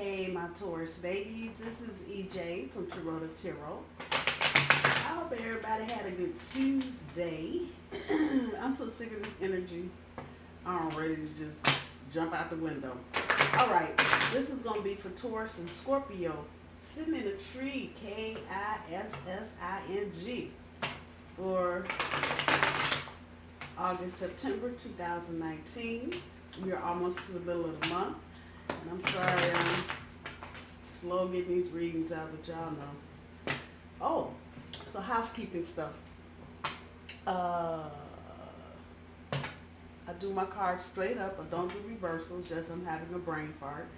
Hey, my Taurus babies. This is EJ from Taurota Tarot. I hope everybody had a good Tuesday. I'm so sick of this energy. I'm ready to just jump out the window. All right, this is going to be for Taurus and Scorpio. Sitting in a tree, Kissing, for August, September 2019. We are almost to the middle of the month. And I'm sorry I'm slow getting these readings out, but y'all know. Oh, so housekeeping stuff. I do my cards straight up. I don't do reversals, just I'm having a brain fart.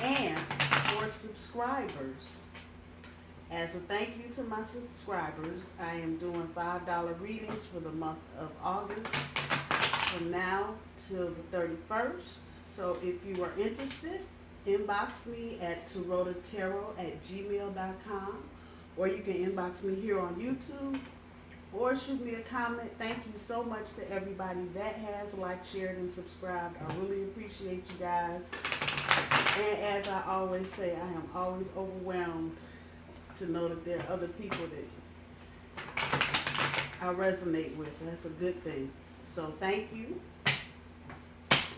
And for subscribers, as a thank you to my subscribers, I am doing $5 readings for the month of August from now till the 31st. So if you are interested, inbox me at tarotatarot@gmail.com, or you can inbox me here on YouTube, or shoot me a comment. Thank you so much to everybody that has liked, shared, and subscribed. I really appreciate you guys. And as I always say, I am always overwhelmed to know that there are other people that I resonate with. That's a good thing. So thank you.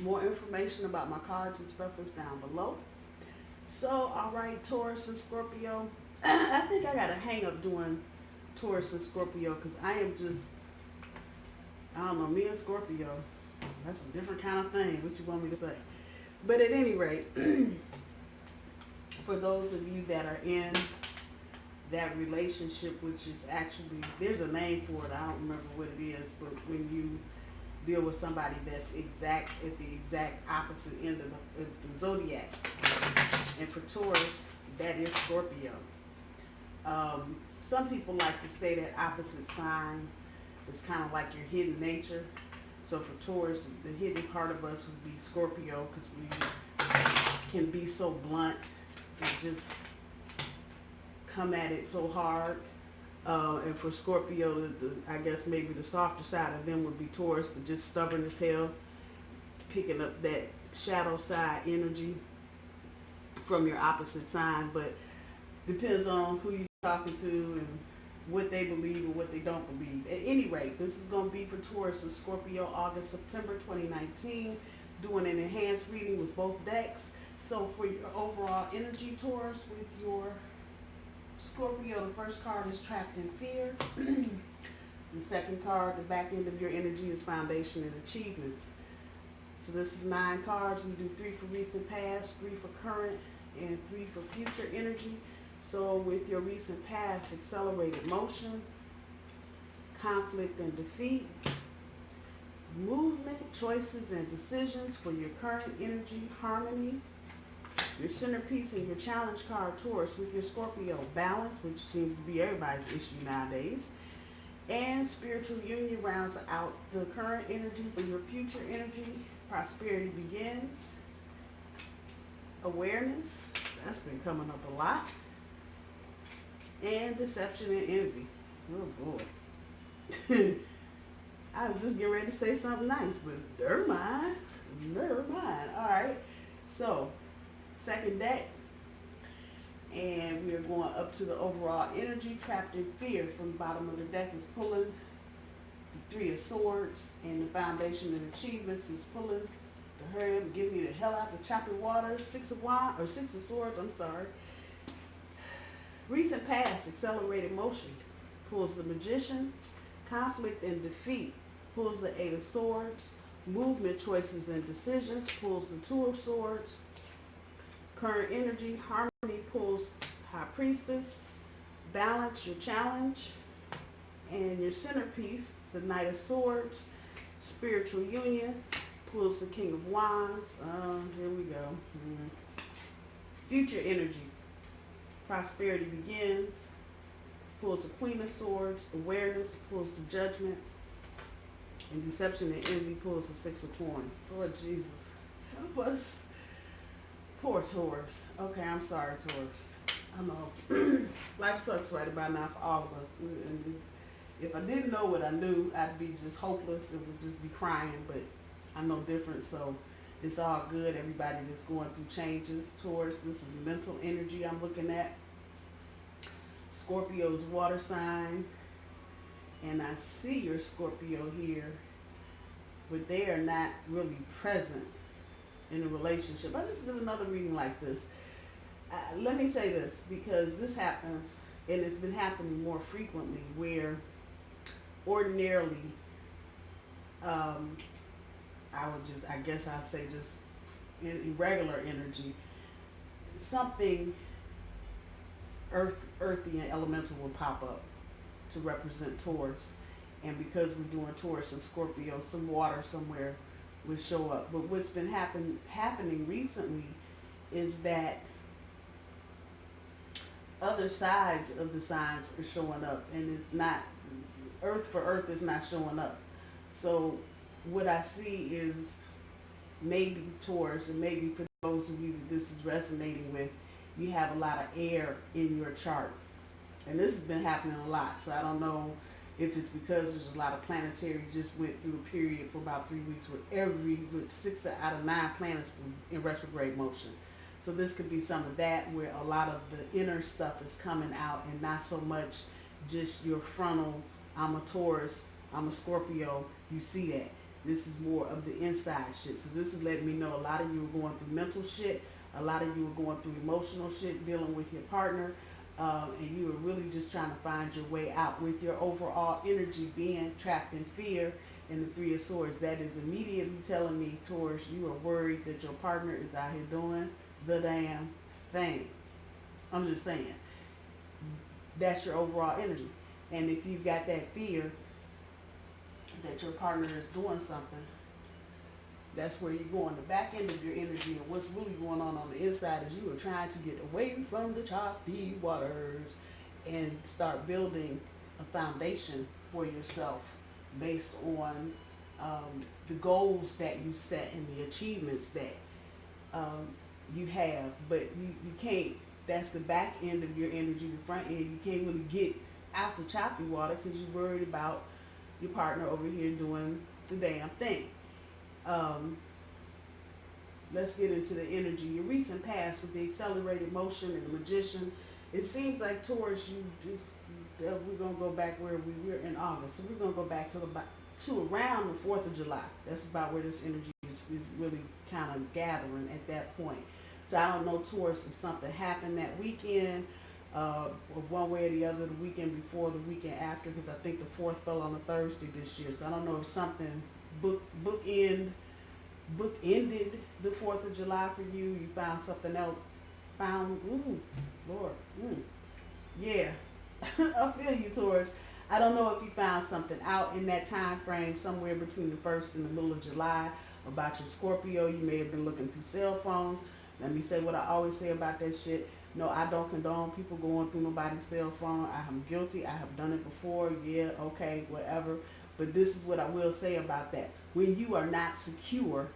More information about my cards and stuff is down below. So, all right, Taurus and Scorpio. I think I got to hang up doing Taurus and Scorpio because I am just, I don't know, me and Scorpio, that's a different kind of thing. What you want me to say? But at any rate, for those of you that are in that relationship, which is actually, there's a name for it. I don't remember what it is, but when you deal with somebody that's at the exact opposite end of the zodiac. And for Taurus, that is Scorpio. Some people like to say that opposite sign is kind of like your hidden nature. So for Taurus, the hidden part of us would be Scorpio, because we can be so blunt and just come at it so hard. And for Scorpio, I guess maybe the softer side of them would be Taurus, but just stubborn as hell, picking up that shadow side energy from your opposite sign. But depends on who you're talking to and what they believe and what they don't believe. At any rate, this is going to be for Taurus and Scorpio, August, September 2019, doing an enhanced reading with both decks. So for your overall energy, Taurus, with your Scorpio, the first card is Trapped in Fear. The second card, the back end of your energy, is Foundation and Achievements. So this is 9 cards. We do 3 for recent past, 3 for current, and 3 for future energy. So with your recent past, accelerated motion, conflict and defeat, movement, choices, and decisions. For your current energy, harmony. Your centerpiece and your challenge card, Taurus, with your Scorpio, balance, which seems to be everybody's issue nowadays. And spiritual union rounds out the current energy. For your future energy, prosperity begins. Awareness, that's been coming up a lot. And deception and envy. Oh boy. I was just getting ready to say something nice, but never mind. Never mind. All right. So, second deck, and we are going up to the overall energy. Trapped in Fear, from the bottom of the deck, is pulling the 3 of Swords, and the Foundation and Achievements is pulling the hurry up and get me the hell out the choppy water. 6 of Swords, I'm sorry. Recent past, accelerated motion, pulls the Magician. Conflict and defeat, pulls the 8 of Swords. Movement, choices, and decisions, pulls the 2 of Swords. Current energy, harmony, pulls High Priestess. Balance, your challenge. And your centerpiece, the Knight of Swords. Spiritual union, pulls the King of Wands. Here we go. Future energy, prosperity begins, pulls the Queen of Swords. Awareness, pulls the Judgment. And deception and envy, pulls the 6 of Coins. Lord Jesus, help us. Poor Taurus. Okay, I'm sorry, Taurus. I know. Life sucks right about now for all of us. And if I didn't know what I knew, I'd be just hopeless and would just be crying, but I know different. So It's all good. Everybody that's going through changes. Taurus, this is mental energy I'm looking at. Scorpio's water sign. And I see your Scorpio here, but they are not really present in a relationship. I just did another reading like this. Let me say this, because this happens, and it's been happening more frequently, where ordinarily, I guess I'd say just in irregular energy, something earthy and elemental will pop up to represent Taurus. And because we're doing Taurus and Scorpio, some water somewhere will show up. But what's been happening recently is that other sides of the signs are showing up, and it's not, Earth for Earth is not showing up. So what I see is maybe Taurus, and maybe for those of you that this is resonating with, you have a lot of air in your chart. And this has been happening a lot, so I don't know if it's because there's a lot of planetary, just went through a period for about 3 weeks with 6 out of 9 planets were in retrograde motion. So this could be some of that, where a lot of the inner stuff is coming out, and not so much just your frontal, I'm a Taurus, I'm a Scorpio, you see that. This is more of the inside shit. So this is letting me know a lot of you are going through mental shit, a lot of you are going through emotional shit, dealing with your partner, and you are really just trying to find your way out, with your overall energy being trapped in fear. And the 3 of Swords, that is immediately telling me, Taurus, you are worried that your partner is out here doing the damn thing. I'm just saying, that's your overall energy. And if you've got that fear that your partner is doing something, that's where you go on the back end of your energy. And what's really going on the inside is you are trying to get away from the choppy waters and start building a foundation for yourself based on the goals that you set and the achievements that you have. But you can't, that's the back end of your energy. The front end, you can't really get out the choppy water because you're worried about your partner over here doing the damn thing. Let's get into the energy. Your recent past with the accelerated motion and the Magician. It seems like Taurus, you just, we're going to go back where we were in August. So we're going to go back to around the 4th of July. That's about where this energy is really kind of gathering at that point. So I don't know, Taurus, if something happened that weekend, or one way or the other, the weekend before, the weekend after, because I think the 4th fell on a Thursday this year. So I don't know if something bookended the 4th of July for you. You found something else. Yeah. I feel you, Taurus. I don't know if you found something out in that time frame, somewhere between the 1st and the middle of July, about your Scorpio. You may have been looking through cell phones. Let me say what I always say about that shit. No, I don't condone people going through nobody's cell phone. I am guilty. I have done it before. Yeah, okay, whatever. But this is what I will say about that. When you are not secure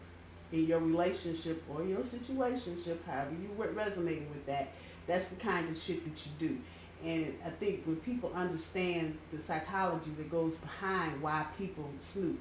in your relationship or your situationship, however you resonating with that, that's the kind of shit that you do. And I think when people understand the psychology that goes behind why people snoop,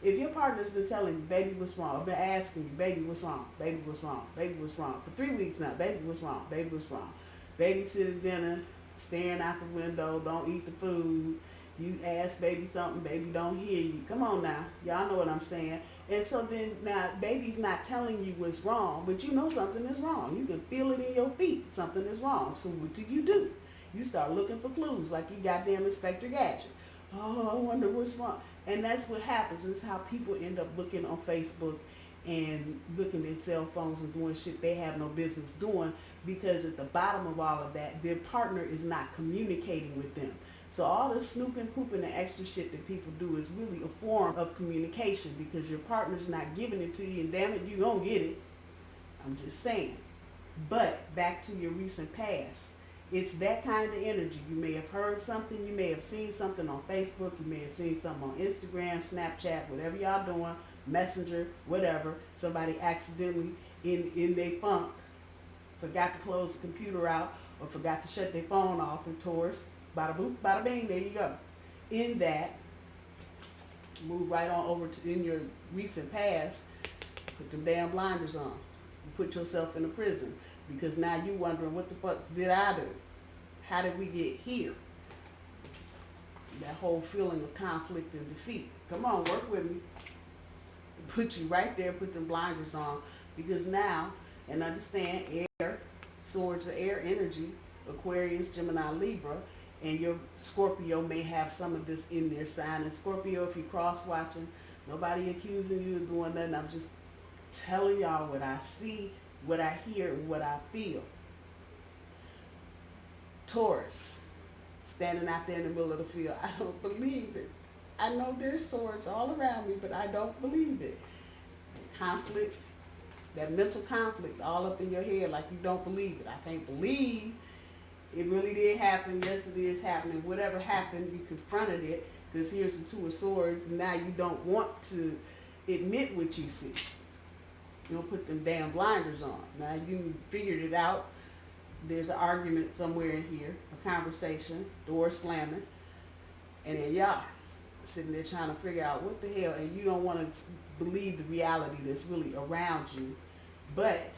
if your partner's been telling you, baby, what's wrong, I've been asking you, baby, what's wrong, baby, what's wrong, baby, what's wrong, for 3 weeks now, baby, what's wrong, baby, what's wrong, baby sit at dinner, staring out the window, don't eat the food, you ask baby something, baby don't hear you, come on now, y'all know what I'm saying. And so then now baby's not telling you what's wrong, but you know something is wrong, you can feel it in your feet, something is wrong. So what do? You start looking for clues like you goddamn Inspector Gadget. Oh, I wonder what's wrong. And that's what happens. It's how people end up looking on Facebook and looking at cell phones and doing shit they have no business doing, because at the bottom of all of that, their partner is not communicating with them. So all this snooping, pooping, and extra shit that people do is really a form of communication, because your partner's not giving it to you, and damn it, you gonna get it. I'm just saying. But back to your recent past. It's that kind of energy. You may have heard something, you may have seen something on Facebook, you may have seen something on Instagram, Snapchat, whatever y'all doing, Messenger, whatever. Somebody accidentally in their funk forgot to close the computer out or forgot to shut their phone off, and Taurus, bada boop, bada bing, there you go. In that, move right on over to in your recent past, Put them damn blinders on. You put yourself in a prison because now you wondering what the fuck did I do? How did we get here? That whole feeling of conflict and defeat. Come on, work with me. Put you right there, put them blinders on, because now, and understand, air, swords are air energy, Aquarius, Gemini, Libra, and your Scorpio may have some of this in their sign. And Scorpio, if you're cross-watching, nobody accusing you of doing nothing. I'm just telling y'all what I see, what I hear, and what I feel. Taurus, standing out there in the middle of the field. I don't believe it. I know there's swords all around me, but I don't believe it. Conflict, that mental conflict all up in your head like you don't believe it. I can't believe it really did happen. Yes, it is happening. Whatever happened, you confronted it, because here's the Two of Swords. Now you don't want to admit what you see. You don't put them damn blinders on. Now you figured it out. There's an argument somewhere in here, a conversation, door slamming, and then y'all sitting there trying to figure out what the hell, and you don't want to believe the reality that's really around you, but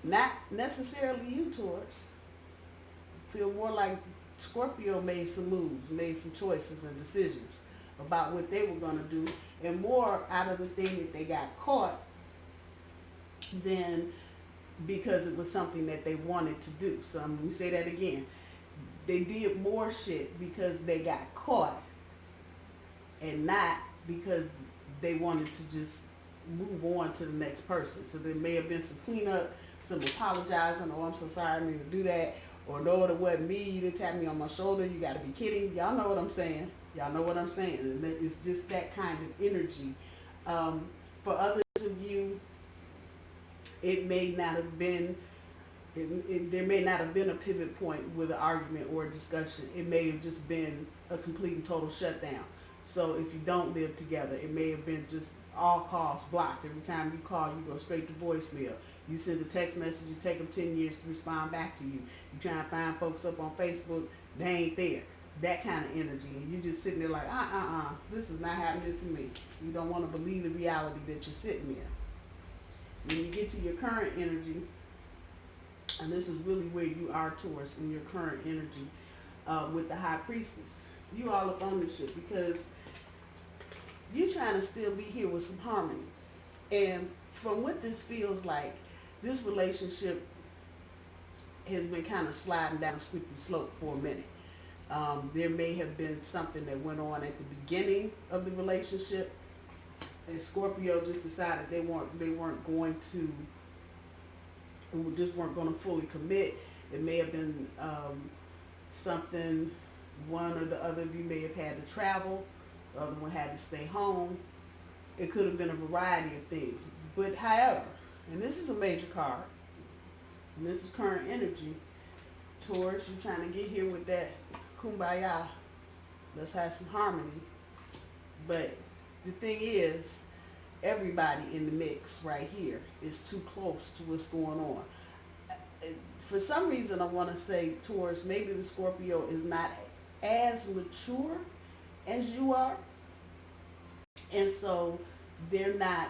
not necessarily you, Taurus. Feel more like Scorpio made some moves, made some choices and decisions about what they were going to do, and more out of the thing that they got caught than because it was something that they wanted to do. So I'm going to say that again. They did more shit because they got caught and not because they wanted to just move on to the next person. So there may have been some cleanup, some apologizing, oh, I'm so sorry, I didn't mean to do that, or no, it wasn't me, you didn't tap me on my shoulder, you got to be kidding. Y'all know what I'm saying. Y'all know what I'm saying. And it's just that kind of energy. For others of you, it may not have been, there may not have been a pivot point with an argument or a discussion. It may have just been a complete and total shutdown. So if you don't live together, it may have been just all calls blocked. Every time you call, you go straight to voicemail. You send a text message, you take them 10 years to respond back to you. You try and find folks up on Facebook, they ain't there. That kind of energy. And you just sitting there like, this is not happening to me. You don't want to believe the reality that you're sitting in. When you get to your current energy, and this is really where you are, Taurus, in your current energy, with the High Priestess. You all up on this shit because you're trying to still be here with some harmony. And from what this feels like, this relationship has been kind of sliding down a slippery slope for a minute. There may have been something that went on at the beginning of the relationship, and Scorpio just decided they weren't going to fully commit. It may have been something, one or the other of you may have had to travel, the other one had to stay home. It could have been a variety of things. But however, and this is a major card, and this is current energy, Taurus, you're trying to get here with that kumbaya. Let's have some harmony. But the thing is, everybody in the mix right here is too close to what's going on. For some reason, I want to say, Taurus, maybe the Scorpio is not as mature as you are. And so they're not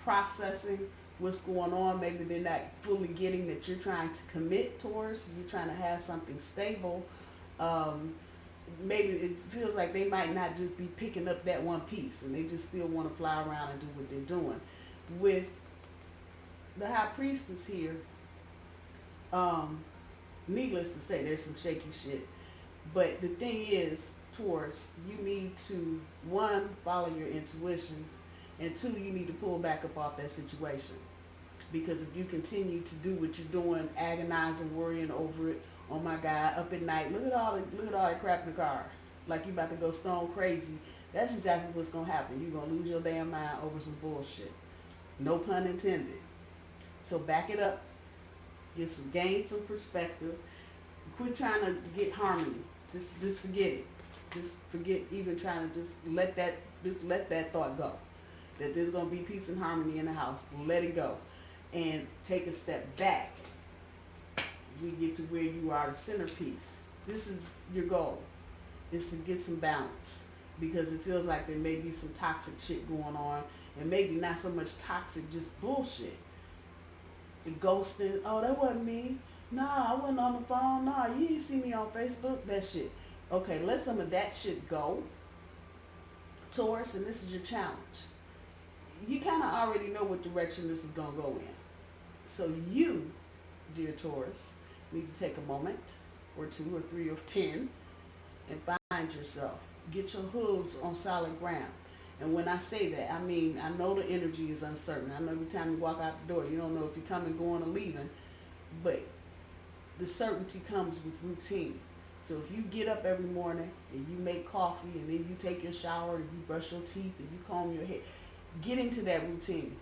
processing what's going on. Maybe they're not fully getting that you're trying to commit, Taurus. You're trying to have something stable. Maybe it feels like they might not just be picking up that one piece, and they just still want to fly around and do what they're doing. With the High Priestess here, needless to say, there's some shaky shit. But the thing is, Taurus, you need to, one, follow your intuition, and two, you need to pull back up off that situation. Because if you continue to do what you're doing, agonizing, worrying over it, oh my God, up at night, look at all that crap in the car, like you about to go stone crazy, that's exactly what's going to happen. You're going to lose your damn mind over some bullshit. No pun intended. So back it up. Gain some perspective. Quit trying to get harmony. Just forget it. Just forget even trying to just let that thought go. That there's going to be peace and harmony in the house. Let it go. And take a step back. We get to where you are, the centerpiece. This is your goal, is to get some balance. because it feels like there may be some toxic shit going on, and maybe not so much toxic, just bullshit. The ghosting, oh, that wasn't me. Nah, I wasn't on the phone. Nah, you didn't see me on Facebook. That shit. Okay, let some of that shit go, Taurus, and this is your challenge. You kind of already know what direction this is going to go in. So you, dear Taurus, need to take a moment or 2 or 3 or 10 and find yourself. Get your hooves on solid ground. And when I say that, I mean, I know the energy is uncertain. I know every time you walk out the door, you don't know if you're coming, going, or leaving. But the certainty comes with routine. So if you get up every morning and you make coffee and then you take your shower and you brush your teeth and you comb your hair, get into that routine.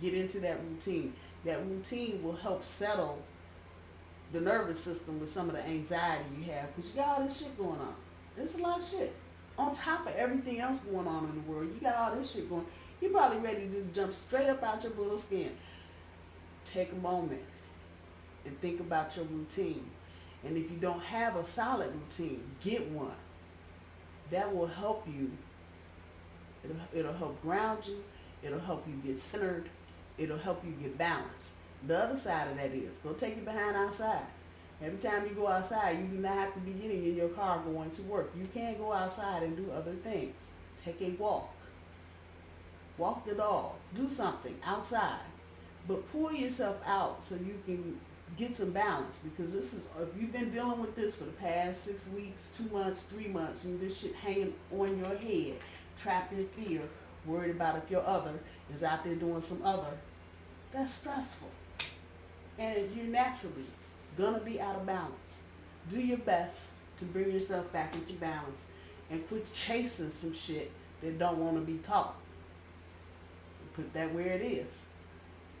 Get into that routine. That routine will help settle the nervous system with some of the anxiety you have, because you got all this shit going on. There's a lot of shit. On top of everything else going on in the world, you got all this shit going. You're probably ready to just jump straight up out your little skin. Take a moment and think about your routine. And if you don't have a solid routine, get one. That will help you. It'll help ground you. It'll help you get centered. It'll help you get balanced. The other side of that is, go take your behind outside. Every time you go outside, you do not have to be getting in your car going to work. You can go outside and do other things. Take a walk. Walk the dog. Do something outside. But pull yourself out so you can get some balance, because this is, if you've been dealing with this for the past 6 weeks, 2 months, 3 months, and this shit hanging on your head, trapped in fear, worried about if your other is out there doing some other, that's stressful. And you're naturally gonna be out of balance. Do your best to bring yourself back into balance and quit chasing some shit that don't want to be caught. Put that where it is.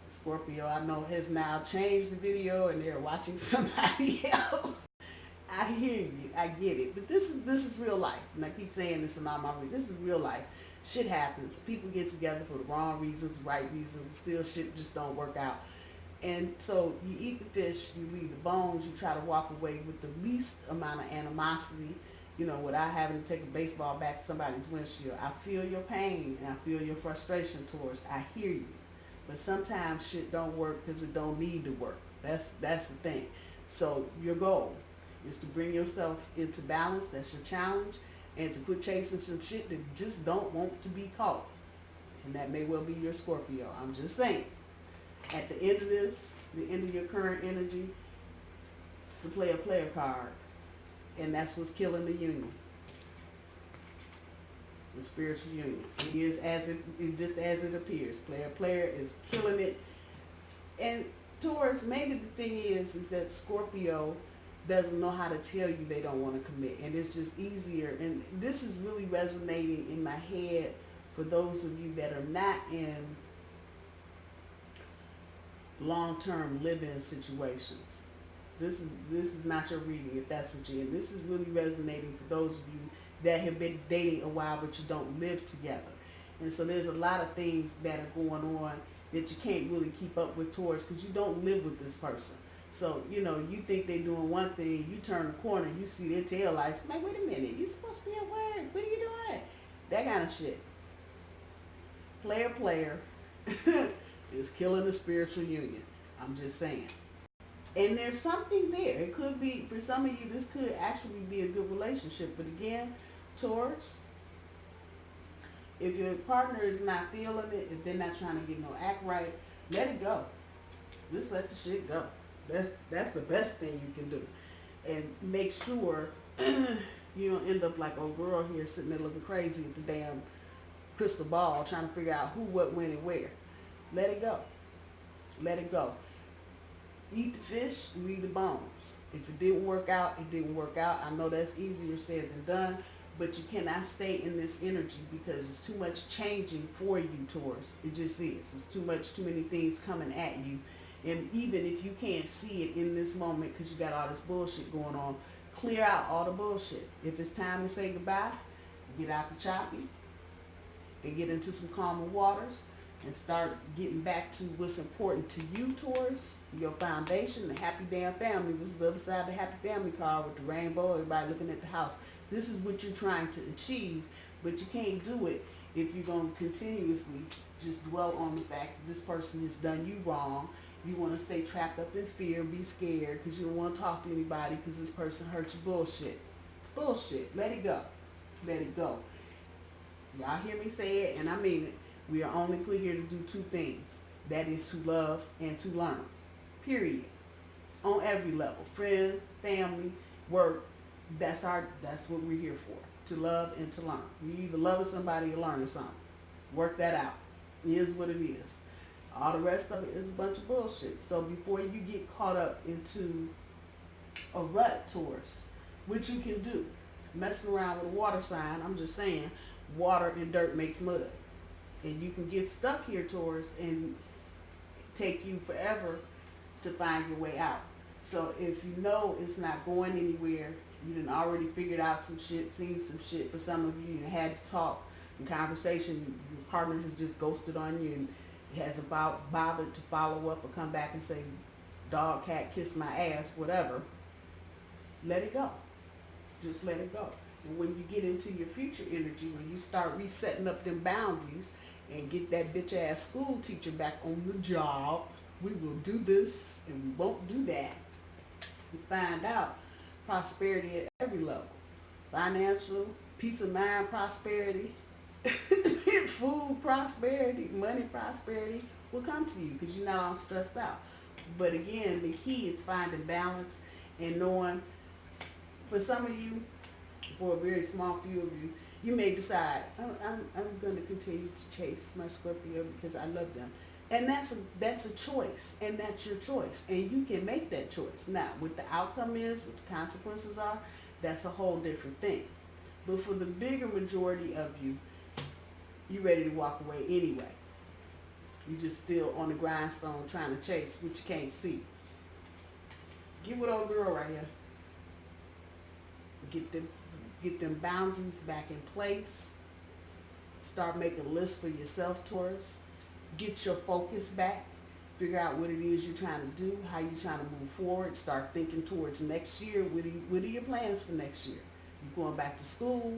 Scorpio, I know, has now changed the video and they're watching somebody else. I hear you. I get it. But this is real life. And I keep saying this in all my videos. This is real life. Shit happens. People get together for the wrong reasons, right reasons. Still shit just don't work out. And so you eat the fish, you leave the bones, you try to walk away with the least amount of animosity, you know, without having to take a baseball bat to somebody's windshield. I feel your pain and I feel your frustration towards. I hear you. But sometimes shit don't work because it don't need to work. That's the thing. So your goal is to bring yourself into balance. That's your challenge. And to quit chasing some shit that just don't want to be caught. And that may well be your Scorpio. I'm just saying. At the end of this, the end of your current energy, it's the player card. And that's what's killing the union. The spiritual union. It is just as it appears. Player is killing it. And Taurus, maybe the thing is that Scorpio doesn't know how to tell you they don't want to commit. And it's just easier. And this is really resonating in my head for those of you that are not in long-term living situations. This is not your reading if that's what you're in. This is really resonating for those of you that have been dating a while but you don't live together. And so there's a lot of things that are going on that you can't really keep up with Taurus because you don't live with this person. So, you know, you think they're doing one thing, you turn the corner, you see their tail lights, like, wait a minute, you're supposed to be at work, what are you doing? That kind of shit. Player is killing the spiritual union. I'm just saying. And there's something there. It could be, for some of you, this could actually be a good relationship. But again, Taurus, if your partner is not feeling it, if they're not trying to get no act right, let it go. Just let the shit go. That's the best thing you can do. And make sure you don't end up like old girl here sitting there looking crazy at the damn crystal ball trying to figure out who, what, when, and where. Let it go. Let it go. Eat the fish, leave the bones. If it didn't work out, it didn't work out. I know that's easier said than done, but you cannot stay in this energy because it's too much changing for you, Taurus. It just is. It's too many things coming at you. And even if you can't see it in this moment because you got all this bullshit going on, clear out all the bullshit. If it's time to say goodbye, get out the choppy and get into some calmer waters and start getting back to what's important to you, Taurus, your foundation, the happy damn family. This is the other side of the happy family card with the rainbow, everybody looking at the house. This is what you're trying to achieve, but you can't do it if you're going to continuously just dwell on the fact that this person has done you wrong. You want to stay trapped up in fear, be scared because you don't want to talk to anybody because this person hurt you. Bullshit. Bullshit. Let it go. Let it go. Y'all hear me say it, and I mean it. We are only put here to do two things. That is to love and to learn. Period. On every level. Friends, family, work. That's what we're here for. To love and to learn. You either loving somebody or learning something. Work that out. It is what it is. All the rest of it is a bunch of bullshit. So before you get caught up into a rut, Taurus, which you can do, messing around with a water sign, I'm just saying, water and dirt makes mud. And you can get stuck here, Taurus, and take you forever to find your way out. So if you know it's not going anywhere, you done already figured out some shit, seen some shit. For some of you, you had to talk in conversation, your partner has just ghosted on you and hasn't bothered to follow up or come back and say, dog, cat, kiss my ass, whatever. Let it go. Just let it go. And when you get into your future energy, when you start resetting up them boundaries and get that bitch ass school teacher back on the job, we will do this and we won't do that. You find out prosperity at every level. Financial, peace of mind prosperity, food prosperity, money prosperity will come to you because you're not all stressed out. But again, the key is finding balance and knowing, for some of you, for a very small few of you, you may decide, I'm going to continue to chase my Scorpio because I love them. And that's a choice, and that's your choice. And you can make that choice. Now, what the outcome is, what the consequences are, that's a whole different thing. But for the bigger majority of you, you're ready to walk away anyway. You're just still on the grindstone trying to chase what you can't see. Get with old girl right here. Get them boundaries back in place. Start making a list for yourself, Taurus. Get your focus back. Figure out what it is you're trying to do, how you're trying to move forward. Start thinking towards next year. What are your plans for next year? You're going back to school.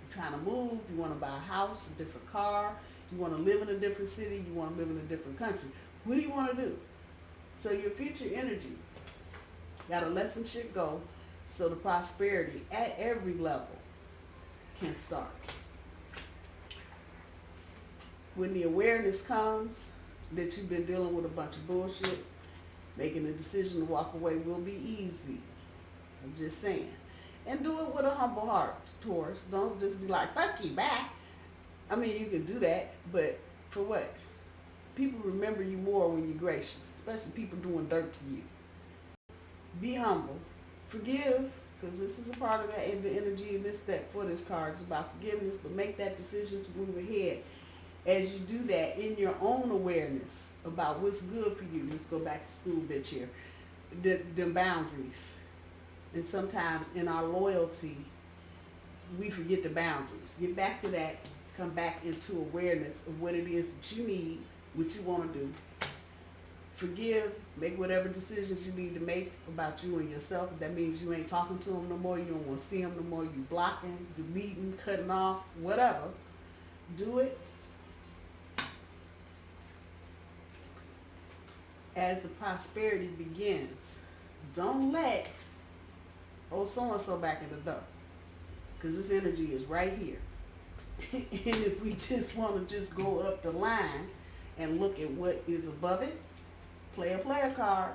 You're trying to move. You want to buy a house, a different car. You want to live in a different city. You want to live in a different country. What do you want to do? So your future energy, got to let some shit go so the prosperity at every level can start. When the awareness comes that you've been dealing with a bunch of bullshit, making a decision to walk away will be easy. I'm just saying. And do it with a humble heart, Taurus. Don't just be like, fuck you, back. I mean, you can do that, but for what? People remember you more when you're gracious, especially people doing dirt to you. Be humble. Forgive, because this is a part of that, the energy in this deck for this card is about forgiveness, but make that decision to move ahead. As you do that, in your own awareness about what's good for you, let's go back to school bitch here, the boundaries. And sometimes in our loyalty, we forget the boundaries. Get back to that, come back into awareness of what it is that you need, what you want to do. Forgive, make whatever decisions you need to make about you and yourself. If that means you ain't talking to them no more, you don't want to see them no more, you blocking, deleting, cutting off, whatever. Do it. As the prosperity begins, don't let so-and-so back in the door, because this energy is right here. And if we just want to just go up the line and look at what is above it, play a player card,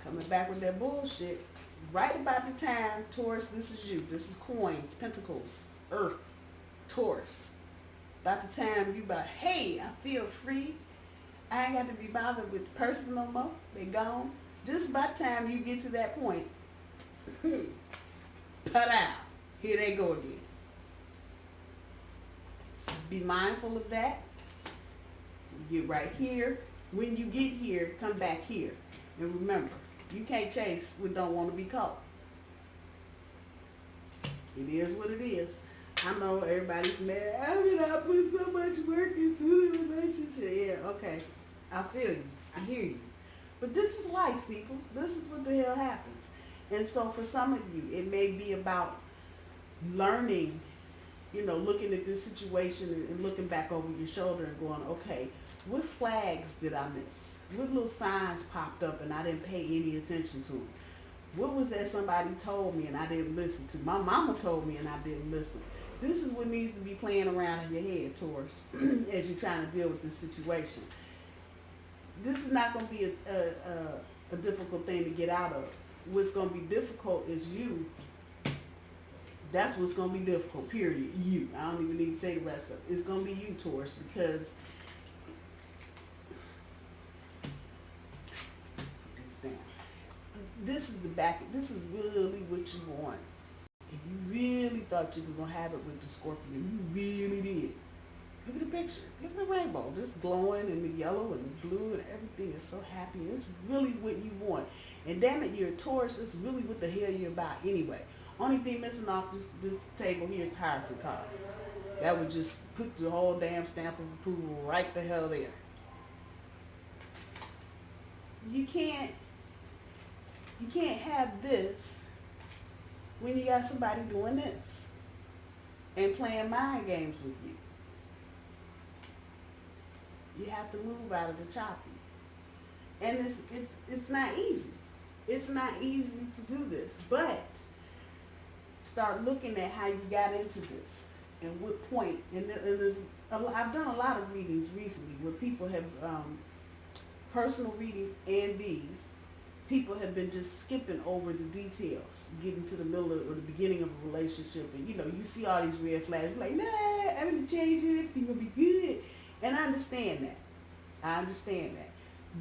coming back with that bullshit, right about the time, Taurus, this is you. This is coins, pentacles, earth, Taurus. About the time you about, hey, I feel free. I ain't got to be bothered with the person no more. They gone. Just by the time you get to that point, put out. Here they go again. Be mindful of that. Get right here. When you get here, come back here. And remember, you can't chase what don't want to be caught. It is what it is. I know everybody's mad. I mean, I put so much work into the relationship. Yeah, okay. I feel you. I hear you. But this is life, people. This is what the hell happens. And so for some of you, it may be about learning, looking at this situation and looking back over your shoulder and going, okay, what flags did I miss? What little signs popped up and I didn't pay any attention to them? What was that somebody told me and I didn't listen to? My mama told me and I didn't listen. This is what needs to be playing around in your head, Taurus, as you're trying to deal with this situation. This is not going to be a difficult thing to get out of. What's going to be difficult is you. That's what's going to be difficult, period. You. I don't even need to say the rest of it. It's going to be you, Taurus, because this is really what you want. If you really thought you were going to have it with the Scorpio, you really did. Look at the picture. Look at the rainbow. Just glowing and the yellow and the blue and everything is so happy. It's really what you want. And damn it, you're a Taurus. It's really what the hell you're about anyway. Only thing missing off this table here is Hierophant card. That would just put the whole damn stamp of approval right the hell there. You can't have this when you got somebody doing this and playing mind games with you. You have to move out of the choppy. And it's not easy. It's not easy to do this, but start looking at how you got into this and what point. And I've done a lot of readings recently where people have personal readings, and these people have been just skipping over the details, getting to the middle or the beginning of a relationship, and you see all these red flags. You're like, nah, I'm gonna change it. Everything will be good. And I understand that.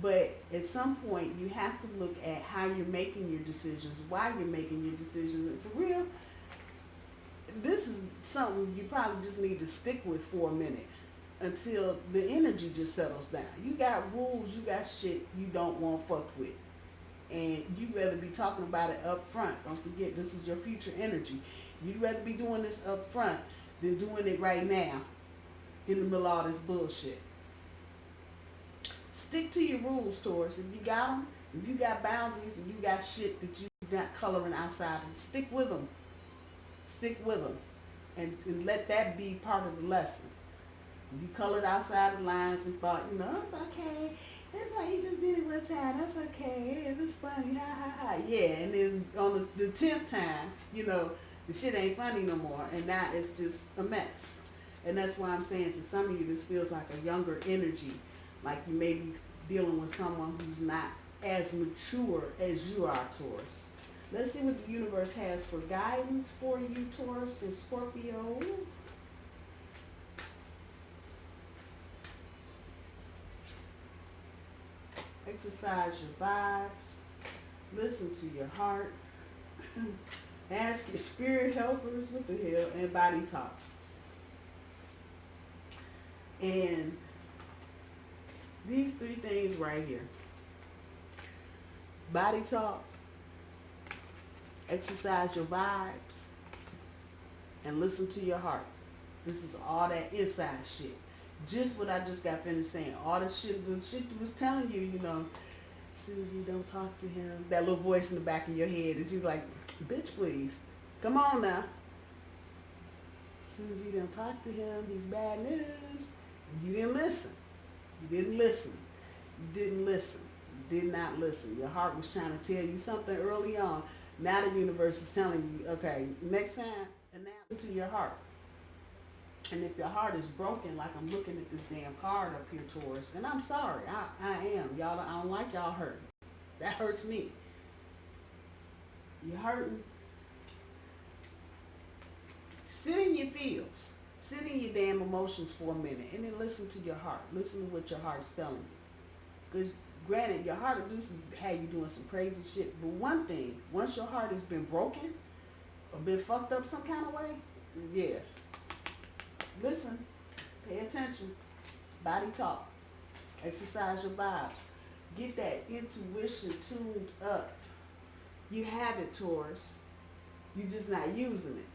But at some point, you have to look at how you're making your decisions, why you're making your decisions. And for real, this is something you probably just need to stick with for a minute until the energy just settles down. You got rules, you got shit you don't want fucked with. And you'd rather be talking about it up front. Don't forget, this is your future energy. You'd rather be doing this up front than doing it right now in the middle of all this bullshit. Stick to your rules, Taurus. If you got them, if you got boundaries, and you got shit that you're not coloring outside, stick with them. Stick with them. And let that be part of the lesson. If you colored outside the lines and thought, it's okay. That's how you just did it one time. That's okay. It was funny. Ha, ha, ha. Yeah, and then on the 10th time, the shit ain't funny no more. And now it's just a mess. And that's why I'm saying to some of you, this feels like a younger energy. Like you may be dealing with someone who's not as mature as you are, Taurus. Let's see what the universe has for guidance for you, Taurus and Scorpio. Exercise your vibes. Listen to your heart. Ask your spirit helpers, what the hell, and body talk. And these three things right here. Body talk, exercise your vibes, and listen to your heart. This is all that inside shit. Just what I just got finished saying. All the shit that was telling you, Susie, don't talk to him. That little voice in the back of your head. And she's like, bitch, please. Come on now. Susie, don't talk to him. He's bad news. You didn't listen. You didn't listen. You didn't listen. You did not listen. Your heart was trying to tell you something early on. Now the universe is telling you, okay, next time, and now listen to your heart. And if your heart is broken, like I'm looking at this damn card up here, Taurus, and I'm sorry, I am. Y'all, I don't like y'all hurting. That hurts me. You're hurting. Sit in your feels. Sit in your damn emotions for a minute and then listen to your heart. Listen to what your heart's telling you. Because granted, your heart will have you doing some crazy shit. But one thing, once your heart has been broken or been fucked up some kind of way, yeah. Listen, pay attention, body talk, exercise your vibes, get that intuition tuned up. You have it, Taurus. You're just not using it.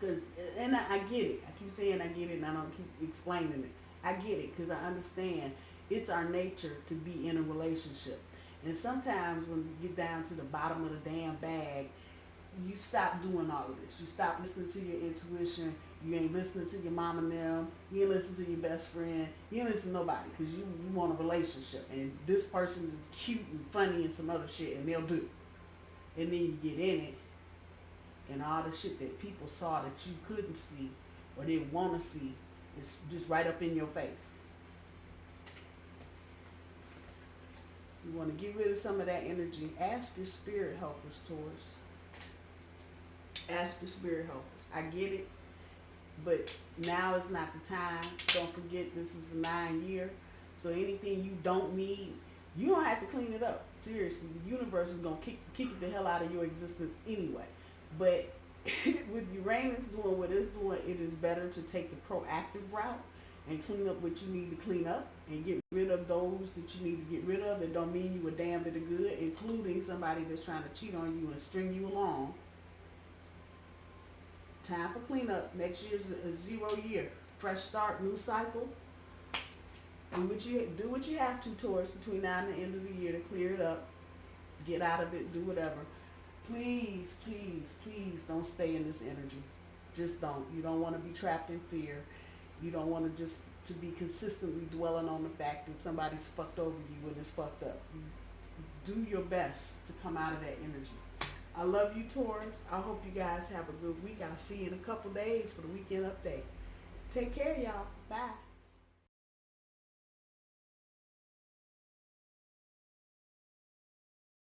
Cause, and I get it. I keep saying I get it, and I don't keep explaining it. I get it because I understand it's our nature to be in a relationship. And sometimes when you get down to the bottom of the damn bag, you stop doing all of this. You stop listening to your intuition. You ain't listening to your mom and them. You ain't listening to your best friend. You ain't listening to nobody because you want a relationship. And this person is cute and funny and some other shit, and they'll do. And then you get in it, and all the shit that people saw that you couldn't see or didn't want to see is just right up in your face. You want to get rid of some of that energy. Ask your spirit helpers, Taurus. Ask your spirit helpers. I get it, but now is not the time. Don't forget this is a 9 year. So anything you don't need, you don't have to clean it up. Seriously, the universe is going to kick it the hell out of your existence anyway. But with Uranus doing what it's doing, it is better to take the proactive route and clean up what you need to clean up and get rid of those that you need to get rid of that don't mean you a damn bit of good, including somebody that's trying to cheat on you and string you along. Time for cleanup. Next year's a 0 year. Fresh start, new cycle. Do what you have to, Taurus, between now and the end of the year to clear it up. Get out of it, do whatever. Please, please, please don't stay in this energy. Just don't. You don't want to be trapped in fear. You don't want to just to be consistently dwelling on the fact that somebody's fucked over you when it's fucked up. Do your best to come out of that energy. I love you, Taurus. I hope you guys have a good week. I'll see you in a couple days for the weekend update. Take care, y'all. Bye.